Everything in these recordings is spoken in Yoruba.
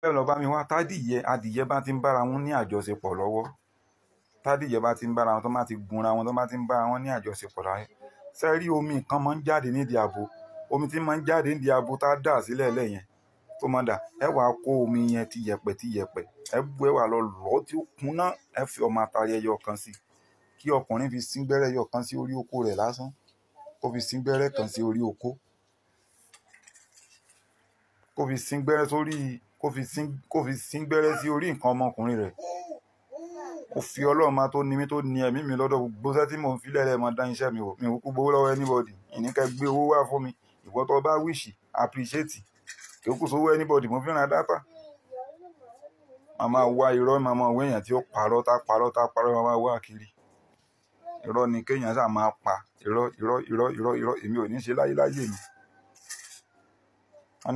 ẹ lọ bá mi wá adìyẹ bá ti ń bára wọn ní àjọṣepọ̀ lọ́wọ́, tádìyẹ bá ti ń bára wọn tó bá ti gunra wọn tó bá ti ń bára wọn ní àjọṣepọ̀ láyé, sẹ́rí omi kan máa ń jáde nídìí abo, omi tí máa ń jáde nídìí abo tá a dà sílẹ̀ lẹ́yìn tó máa dà, ẹ wàá kó omi yẹn ti yẹ̀pẹ̀ ẹ bú ẹ wà lọ lọ́ tí ó kúnná, ẹ fi ọmọ àtàrí ẹyọ kan sí, kí ọkùnrin fi sín gbẹ́rẹ́ ẹyọ kan sí orí okó rẹ̀ lásán, kó fi sín gbẹ́rẹ́ kan sí orí okó, kó fi sín gbẹ́rẹ́ sí orí nǹkan ọmọkùnrin rẹ̀. Ó fi Ọlọ́run máa tó ní mí tó ní ẹ̀mí mi lọ́dọ̀, gbogbo iṣẹ́ tí mò ń fi lẹ́lẹ̀ máa dá iṣẹ́ mi wò, mi ò kú gbowó lọ́wọ́ anybody, ìníkẹ́ gbé owó wá fún mi, ìwọ tó bá wíṣì appreciate, kí ó kù sówó anybody, mo fi ra data. Màmá wá irọ́, màmá wá èèyàn tí ó parọ́ tá màmá wá kiri. Irọ́ ni kéèyàn ṣáà máa pa, irọ́, èmi ò ní ṣe láyé mi. Wọ́n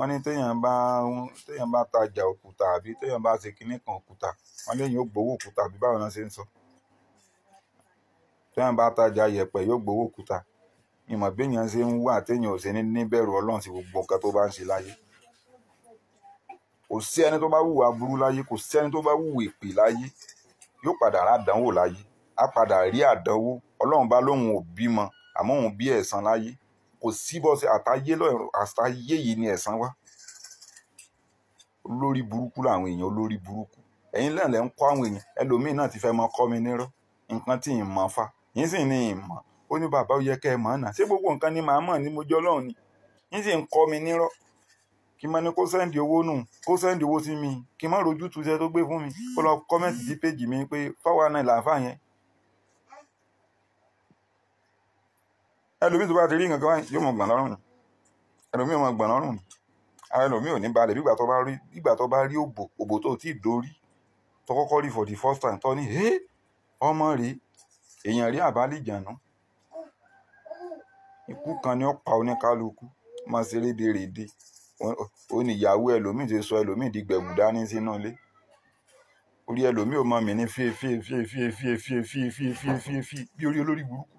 ní téèyàn bá tajà òkúta àbí téèyàn bá ṣe kinní kan òkúta, wọ́n léèyàn ó gbowó òkúta àbí báwo náà ṣe ń sọ. Téèyàn bá tajà yẹ̀pẹ̀ yóò gbowó òkúta. Ìmọ̀ béèyàn ṣe ń wà téèyàn ò ṣe ní bẹ̀rù Ọlọ́run sí gbogbo nǹkan tó bá ń ṣe láyé. Kò sí ẹni tó bá hùwà burú láyé, kò sí ẹni tó bá hùwà èpè láyé, yóò padà rí àdánwò láyé. Á padà rí àdánwò. Ọlọ́run bá lóun ò bímọ, àmọ́ òun bí ẹ̀san láyé. Kò sí bọ́sẹ̀ àtayé yìí ni ẹ̀san wá. Olórí burúkú làwọn èèyàn, olórí burúkú. Ẹ̀yin náà lẹ ń kọ́ àwọn èèyàn, ẹlòmíì náà ti fẹ́ mọ kọ́ mi nírọ́, nǹkan tí ì mọ̀ fa, yín sì ní ìmọ̀. Ó ní bàbá ó yẹ kẹ́ ẹ mọ̀ náà, ṣé gbogbo nǹkan ni màá mọ̀ ní mo jẹ́ Ọlọ́run ni? Yín sì ń kọ́ mi nírọ́. Kí n máa ní kó sẹ́ndì owó nù, kó sẹ́ndì owó sí mi, kí n má rojú tu iṣẹ́ tó gbé fún mi, kó lọ kọ́mẹ́ǹtì sí péjì mi pé 419 làáfà yẹn. Ẹlòmíì tó bá ti rí nǹkan kan yóò mọ̀ gbọ̀n lọ́rùn ni. Ẹlòmíì ò mọ̀ gbọ̀n lọ́rùn ni. Àwọn ẹlòmíì ò ní balẹ̀ bí ìgbà tó bá rí òbò tó ti dórí, tó kọ́kọ́ rí for the first time, tó ní ọmọ rèé, èèyàn rí àbálìjànú. Ikú kan ni ó pa oníkálukú, máa ṣe rédèrèdè. Ó ní ìyàwó ẹlòmíì ti sọ ẹlòmíì di gbẹ̀wù dání sínú ilé. Orí ẹlòmíì ò mọ̀ mí ní fífi bí orí olórí burúkú.